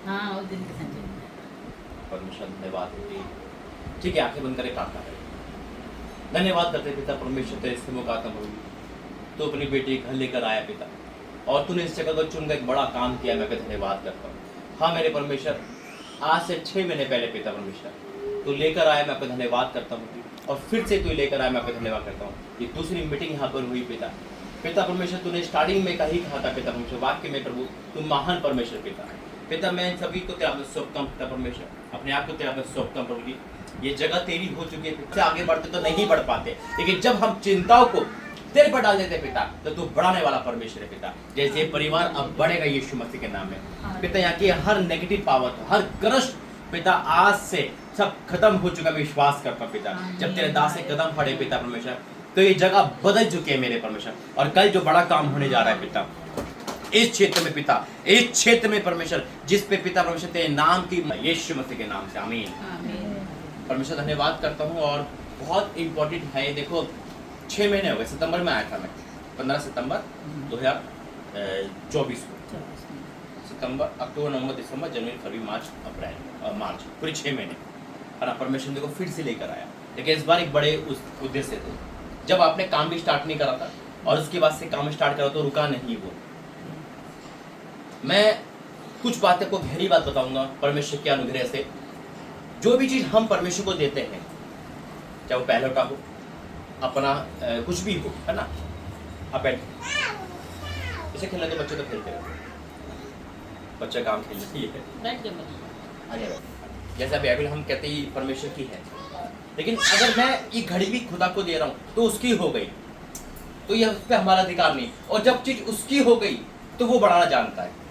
हाँ, उस दिन के संजय। परमेश्वर धन्यवाद होती। ठीक है, आंखें बंद करके प्रार्थना करें। धन्यवाद करते पिता परमेश्वर तेरे से मुकाता प्रभु, तो अपनी बेटी घर लेकर आया पिता, और तूने इस जगह को चुनकर एक बड़ा काम किया। मैं धन्यवाद करता हूँ। हाँ मेरे परमेश्वर, आज से 6 महीने पहले पिता परमेश्वर तू लेकर आया, मैं आपका धन्यवाद करता हूँ। और फिर से तू लेकर आया, मैं आपका धन्यवाद करता हूँ। ये दूसरी मीटिंग यहाँ पर हुई पिता। पिता परमेश्वर तूने स्टार्टिंग में कही कहा था पिता परमेश्वर वाक्य में, प्रभु तुम महान परमेश्वर पिता। पिता मैं इन सभी को तेरे हाथ में सौंपता हूँ पिता परमेश्वर, अपने आप को तेरे हाथ में सौंपता हूँ प्रभु जी। ये जगह तेरी हो चुकी है, इससे आगे बढ़ते तो नहीं बढ़ पाते, लेकिन जब हम चिंताओं को तेरे पर डाल देते पिता, तो तू बढ़ाने वाला परमेश्वर है पिता। जैसे परिवार अब बढ़ेगा यीशु मसीह के नाम में पिता। यहाँ की हर नेगेटिव पावर, हर ग्रस्त पिता आज से सब खत्म हो चुका, मैं विश्वास करता हूँ पिता। जब तेरे दास से कदम पड़े पिता परमेश्वर, तो ये जगह बदल चुकी है मेरे परमेश्वर। और कल जो बड़ा काम होने जा रहा है पिता इस क्षेत्र में पिता, इस क्षेत्र में परमेश्वर, जिस पे पिता परमेश्वर तेरे नाम की, यीशु मसीह के नाम से आमीन। परमेश्वर धन्यवाद करता हूँ। और बहुत इंपॉर्टेंट है, देखो 6 महीने हो गए, सितंबर में आया था मैं, 15 सितंबर 2024 को। सितंबर, अक्टूबर, नवंबर, दिसंबर, जनवरी, फरवरी, मार्च, अप्रैल, मार्च, पूरे 6 महीने है ना। परमेश्वर देखो फिर से लेकर आया, लेकिन इस बार एक बड़े उस उद्देश्य थे। जब आपने काम भी स्टार्ट नहीं करा था और उसके बाद से काम स्टार्ट करा तो रुका नहीं वो। मैं कुछ बातें को गहरी बात बताऊंगा परमेश्वर के अनुग्रह से। जो भी चीज हम परमेश्वर को देते हैं, चाहे वो पहलौटा हो, अपना कुछ भी हो, है ना। आप बैठ, इसे खेलने के बच्चे तो खेलते रहते, बच्चा काम खेलने के लिए जैसा बाइबल हम कहते ही परमेश्वर की है। लेकिन अगर मैं ये घड़ी भी खुदा को दे रहा हूँ तो उसकी हो गई, तो यह उस पर हमारा अधिकार नहीं। और जब चीज उसकी हो गई तो वो बढ़ाना जानता है।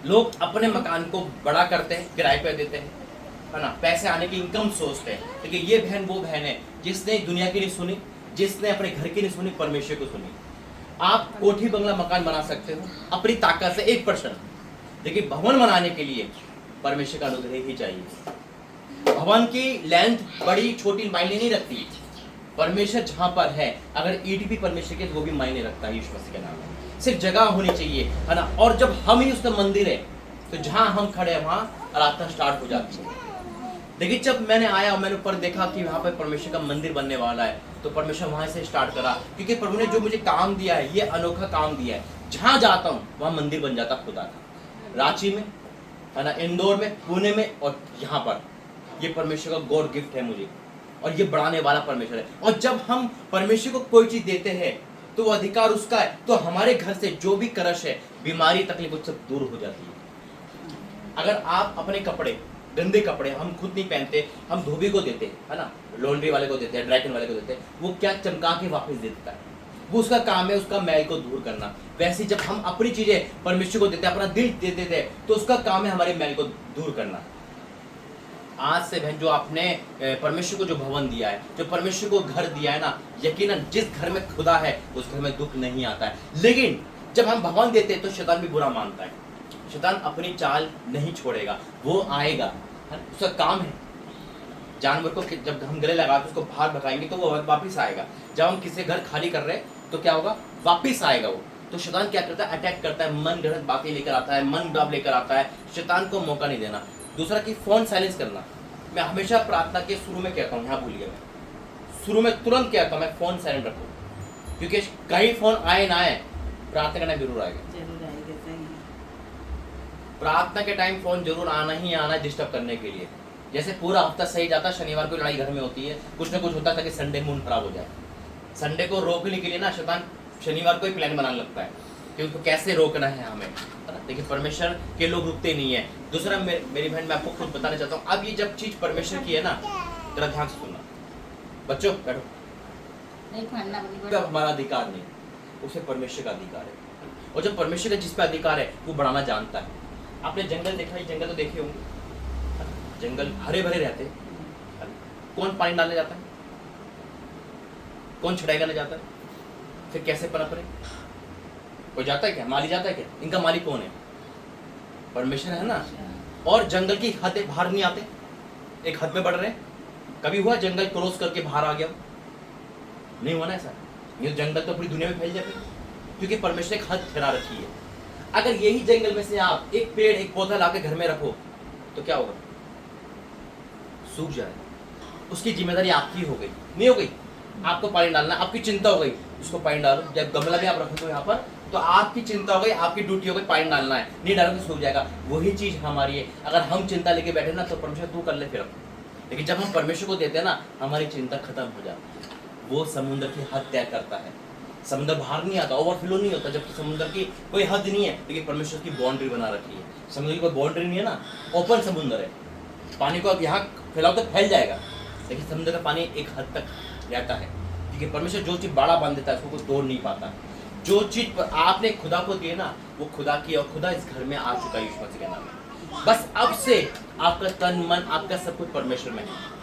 लोग अपने मकान को बड़ा करते हैं, किराए पे देते हैं, है ना, पैसे आने की इनकम सोचते हैं। लेकिन ये बहन वो बहन है जिसने दुनिया की नहीं सुनी, जिसने अपने घर की नहीं सुनी, परमेश्वर को सुनी। आप कोठी बंगला मकान बना सकते हो अपनी ताकत से 1%, लेकिन भवन बनाने के लिए परमेश्वर का अनुग्रह ही चाहिए। भवन की लेंथ बड़ी छोटी मायने नहीं रखती, परमेश्वर जहां पर है, अगर ईट भी परमेश्वर के तो वो भी मायने रखता है। यीशु मसीह के नाम में सिर्फ जगह होनी चाहिए, है ना। और जब हम ही उसका मंदिर है तो जहां हम खड़े हैं वहां आराधना स्टार्ट हो जाती है। लेकिन जब मैंने आया और मैंने ऊपर देखा कि वहां पर परमेश्वर का मंदिर बनने वाला है, तो परमेश्वर वहां से स्टार्ट करा, क्योंकि प्रभु ने जो मुझे काम दिया है, ये अनोखा काम दिया है। जहां जाता हूँ वहां मंदिर बन जाता खुदा का। रांची में, है ना, इंदौर में, पुणे में, और यहाँ पर ये परमेश्वर का गॉड गिफ्ट है मुझे, और ये बढ़ाने वाला परमेश्वर है। और जब हम परमेश्वर को कोई चीज देते हैं तो वो अधिकार उसका है, तो हमारे घर से जो भी करश है, बीमारी, तकलीफ, वो सब दूर हो जाती है। अगर आप अपने कपड़े, गंदे कपड़े हम खुद नहीं पहनते, हम धोबी को देते हैं, है ना, लॉन्ड्री वाले को देते हैं, ड्राई क्लीन वाले को देते हैं, वो क्या चमका के वापस दे देता है, वो उसका काम है उसका मैल को दूर करना। वैसे जब हम अपनी चीजें परमेश्वर को देते हैं, अपना दिल दे देते हैं, तो उसका काम है हमारे मैल को दूर करना। आज से बहन, जो आपने परमेश्वर को जो भवन दिया है, जो परमेश्वर को घर दिया है ना, यकीनन जिस घर में खुदा है उस घर में दुख नहीं आता है। लेकिन जब हम भवन देते हैं तो शैतान भी बुरा मानता है। शैतान अपनी चाल नहीं छोड़ेगा, वो आएगा, उसका काम है। जानवर को जब हम गले लगाते उसको बाहर भगाएंगे तो वो वापिस आएगा। जब हम किसी घर खाली कर रहे हैं तो क्या होगा, वापिस आएगा वो। तो शैतान क्या करता है, अटैक करता है, मन गलत बातें लेकर आता है, मन डाब लेकर आता है। शैतान को मौका नहीं देना। दूसरा कि फोन साइलेंस करना। मैं हमेशा प्रार्थना के शुरू में कहता हूँ, यहाँ भूलिए, मैं शुरू में तुरंत कहता हूँ मैं फोन साइलेंट रखूँ, क्योंकि कहीं फोन आए ना आए, प्रार्थना करना जरूर आएगा। प्रार्थना के टाइम फोन जरूर आना ही आना है, डिस्टर्ब करने के लिए। जैसे पूरा हफ्ता सही जाता, शनिवार को लड़ाई घर में होती है, कुछ ना कुछ होता है ताकि संडे मूड खराब हो जाए। संडे को रोकने के लिए ना शैतान शनिवार को ही प्लान बनाने लगता है कि उसको कैसे रोकना है हमें, लेकिन परमेश्वर के लोग रुकते नहीं है। दूसरा मेरी बहन, मैं आपको खुद बताना चाहता हूँ, अब ये जब चीज परमेश्वर की है ना, जरा ध्यान से सुनना। बच्चों बैठो, हमारा अधिकार नहीं, उसे परमेश्वर का अधिकार है। और जब परमेश्वर का जिस पे अधिकार है वो बढ़ाना जानता है। आपने जंगल देखा, जंगल तो देखे होंगे, जंगल हरे भरे रहते हैं। कौन पानी डालने जाता है, कौन छुड़ाई करने जाता है, फिर कैसे पनप रहे, कोई जाता है क्या, माली जाता है क्या? इनका मालिक कौन है, परमेश्वर है ना। और जंगल की हद बाहर नहीं आते, एक हद में बढ़ रहे। कभी हुआ जंगल क्रॉस करके बाहर आ गया? नहीं हुआ ना ऐसा। ये जंगल तो पूरी दुनिया में फैल जाते, क्योंकि परमेश्वर एक हद ठहरा रखी है। अगर यही जंगल में से आप एक पेड़ एक पौधा लाके घर में रखो तो क्या होगा? सूख जाएगा। उसकी जिम्मेदारी आपकी हो गई, नहीं हो गई? आपको पानी डालना, आपकी चिंता हो गई, उसको पानी डालो। जब गमला में आप रखो तो यहाँ पर, तो आपकी चिंता हो गई, आपकी ड्यूटी हो गई पानी डालना है, नहीं डालोगे तो सूख जाएगा। वही चीज हमारी है। अगर हम चिंता लेके बैठे ना तो परमेश्वर तू कर ले फिर, लेकिन जब हम परमेश्वर को देते हैं ना, हमारी चिंता खत्म हो जाती है। वो समुद्र की हद तय करता है। समुद्र बाहर नहीं आता, ओवरफ्लो नहीं होता, जबकि समुद्र की कोई हद नहीं है, लेकिन परमेश्वर की बाउंड्री बना रखी है। समुद्र की कोई बाउंड्री नहीं है ना, ओपन समुद्र है। पानी को आप यहाँ फैलाओ तो फैल जाएगा, लेकिन समुद्र का पानी एक हद तक रहता है, क्योंकि परमेश्वर जो चीज़ बड़ा बांध देता है उसको कोई तोड़ नहीं पाता। जो चीज़ पर आपने खुदा को दी है ना, वो खुदा की, और खुदा इस घर में आ चुका है यीशु मसीह के नाम में। बस अब से आपका तन मन, आपका सब कुछ परमेश्वर में है।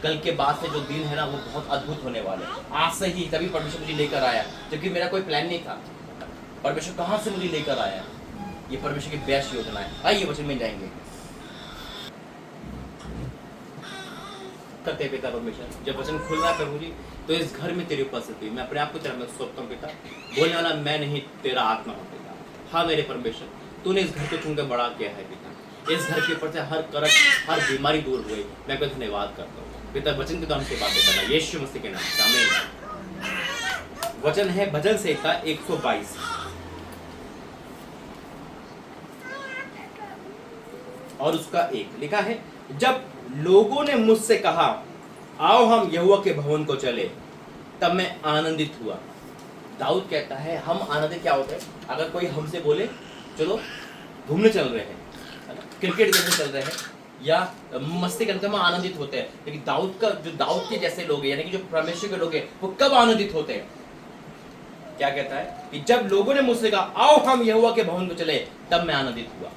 कल के बाद से जो दिन है ना, वो बहुत अद्भुत होने वाले हैं। आज से ही तभी परमेश्वर मुझे लेकर आया, जबकि मेरा कोई प्लान नहीं था। परमेश्वर कहाँ से मुझे लेकर आया? ये परमेश्वर की बेस्ट योजना है। आइए वचन में जाएंगे। करते पिता परमेश्वर, जब वचन खुल रहा है प्रभु जी, तो इस घर में तेरी उपस्थिति, मैं अपने आप को तेरा में सौंपता हूँ पिता। बोलने वाला मैं नहीं, तेरा आत्मा हो पिता। हाँ मेरे परमेश्वर, तूने इस घर को चुनकर बड़ा किया है पिता। इस घर के ऊपर से हर करक, हर बीमारी दूर हुई। मैं आपका धन्यवाद करता हूँ पिता। वचन के द्वारा से बातें करना यीशु मसीह के नाम से, आमीन। वचन है भजन संहिता 122 और उसका 1 लिखा है, जब लोगों ने मुझसे कहा आओ हम यहोवा के भवन को चले, तब मैं आनंदित हुआ। दाऊद कहता है हम आनंदित क्या होते हैं? अगर कोई हमसे बोले चलो घूमने चल रहे हैं, क्रिकेट खेलने चल रहे हैं, या मस्ती करते हैं, हम आनंदित होते हैं। लेकिन दाऊद का जो दाऊद के जैसे लोग हैं, यानी कि जो परमेश्वर के लोग हैं, वो कब आनंदित होते हैं? क्या कहता है कि जब लोगों ने मुझसे कहा आओ हम यहोवा के भवन को चले, तब मैं आनंदित हुआ।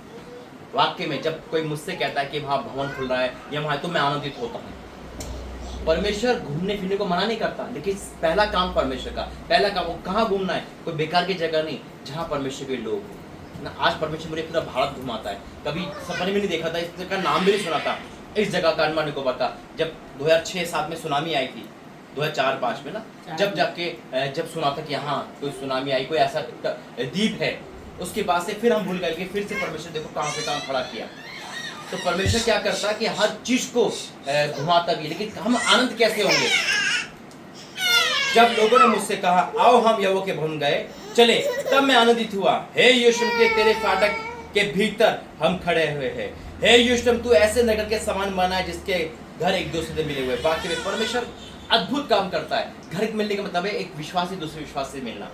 वाक्य में जब कोई मुझसे कहता है कि वहां भवन खुल रहा है या वहां, तो मैं आनंदित होता हूँ। परमेश्वर घूमने फिरने को मना नहीं करता, लेकिन पहला काम परमेश्वर का, पहला काम वो कहाँ घूमना है? कोई बेकार की जगह नहीं, जहाँ परमेश्वर के लोग ना। आज परमेश्वर मुझे पूरा भारत घुमाता है। कभी सपने में नहीं देखा था, इस जगह का नाम भी नहीं सुना था। इस जगह का अंडमान निकोबार था। जब 2006-7 में सुनामी आई थी, 2004-5 में ना, जब सुना था कि हाँ कोई सुनामी आई, कोई ऐसा द्वीप है, उसके बाद से फिर हम भूल गए कि फिर से परमेश्वर देखो कहाँ पे कहाँ खड़ा किया। तो परमेश्वर क्या करता है कि हर चीज को घुमाता भी, लेकिन हम आनंद कैसे होंगे? जब लोगों ने मुझसे कहा आओ हम यहोवा के भवन गए चले, तब मैं आनंदित हुआ। हे यरूशलेम के तेरे फाटक के भीतर हम खड़े हुए हैं। हे यरूशलेम तू ऐसे नगर के समान बना है जिसके घर एक दूसरे से मिले हुए। बाकी में परमेश्वर अद्भुत काम करता है। घर मिलने का मतलब है एक विश्वासी दूसरे विश्वास से मिलना।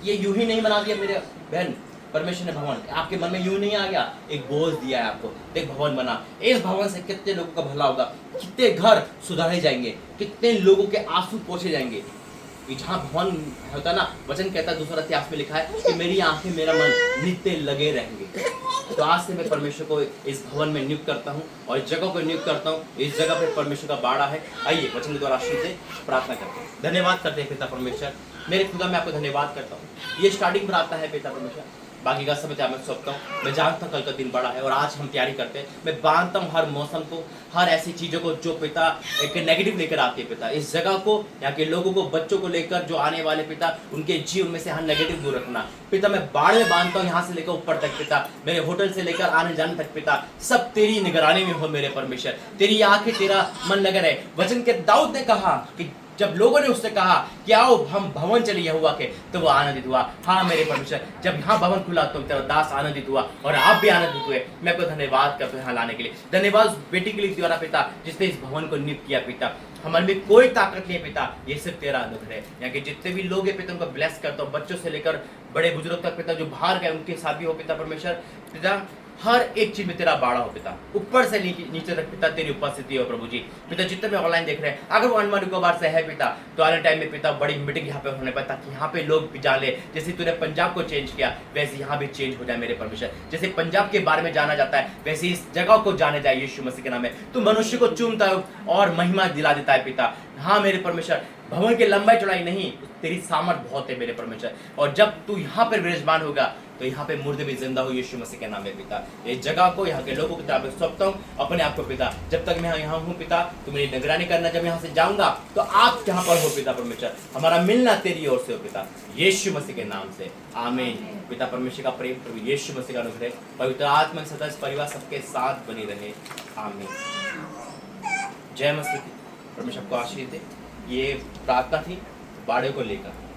ये यूं ही नहीं बना दिया मेरे बहन परमेश्वर ने भवन, आपके मन में यूं नहीं आ गया, एक बोझ दिया है आपको, एक भवन बना। इस भवन से कितने लोगों का भला होगा, कितने घर सुधारे जाएंगे, कितने लोगों के आंसू पोछे जाएंगे। जहाँ भवन होता ना, वचन कहता है दूसरा इतिहास में लिखा है कि मेरी आंखें मेरा मन नित्य लगे रहेंगे। तो आज से मैं परमेश्वर को इस भवन में नियुक्त करता हूँ और इस जगह को नियुक्त करता हूँ। इस जगह पे परमेश्वर का बाड़ा है। आइए वचन के द्वारा आशीष से प्रार्थना करते हैं। धन्यवाद करते हैं पिता परमेश्वर, मेरे खुदा मैं आपको धन्यवाद करता हूँ। ये स्टार्टिंग पर आता है पिता परमेश्वर, बाकी का समय मैं सौंपता हूँ। मैं जानता हूँ कल का दिन बड़ा है और आज हम तैयारी करते हैं। मैं बांधता हूँ हर मौसम को, हर ऐसी चीज़ों को जो पिता एक नेगेटिव लेकर आती है पिता, इस जगह को, यहाँ के लोगों को, बच्चों को लेकर जो आने वाले पिता, उनके जीवन में से हर नेगेटिव दूर रखना पिता। मैं बाढ़ में बांधता हूँ यहाँ से लेकर ऊपर तक पिता, मेरे होटल से लेकर आने जाने तक पिता, सब तेरी निगरानी में हो मेरे परमेश्वर। तेरी आंखें, तेरा मन लगा रहे। वचन के दाऊद ने कहा कि जब लोगों ने उससे कहा कि आओ हम भवन चले यहोवा के, तो वो आनंदित हुआ। हाँ मेरे परमेश्वर, जब यहाँ भवन खुला तो तेरा दास आनंदित हुआ और आप भी आनंदित हुए। मैं आपको धन्यवाद करता हूँ यहाँ लाने के लिए। धन्यवाद बेटी के लिए द्वारा पिता, जिसने इस भवन को नियुक्त किया पिता। हमारे में कोई ताकत नहीं है पिता, ये सिर्फ तेरा अनुग्रह है। यहाँ के जितने भी लोग हैं पिता, उनको ब्लेस करता हूँ, बच्चों से लेकर बड़े बुजुर्ग तक पिता, जो बाहर गए उनके साथ भी हो पिता परमेश्वर। पिता हर एक चीज में तेरा बाड़ा हो पिता, ऊपर से नीचे तक पिता तेरी उपस्थिति हो प्रभु जी। पिता जितने भी ऑनलाइन देख रहे हैं, अगर वो अंडमान निकोबार से है पिता, तो आने टाइम में पिता बड़ी मीटिंग यहाँ पे होने पर, ताकि यहाँ पे लोग भी जाने, जैसे तूने पंजाब को चेंज किया वैसे यहाँ भी चेंज हो जाए मेरे परमेश्वर। जैसे पंजाब के बारे में जाना जाता है वैसे इस जगह को जाने जाए यीशु मसीह के नाम में। तू मनुष्य को चूमता है और महिमा दिला देता है पिता। हाँ मेरे परमेश्वर, भवन की लंबाई चौड़ाई नहीं, तेरी सामर्थ बहुत है मेरे परमेश्वर। और जब तू यहाँ पर विराजमान होगा तो यहाँ पे मुर्दे भी जिंदा हो यीशु मसीह के नाम में पिता। इस जगह को, यहाँ के लोगों को पिता मैं सौंपता हूँ अपने आप को पिता। जब तक मैं यहाँ हूँ पिता, तू मेरी निगरानी करना। जब यहाँ से जाऊंगा तो आप यहाँ पर हो पिता परमेश्वर। हमारा मिलना तेरी ओर से हो पिता, यीशु मसीह के नाम से आमीन। पिता परमेश्वर का प्रेम, प्रभु यीशु मसीह का अनुग्रह, पवित्र आत्मा सदा परिवार सबके साथ बनी रहे, आमीन। जय मसीह। परमेश्वर आपको आशीष दे। ये प्रार्थना थी बाड़े को लेकर।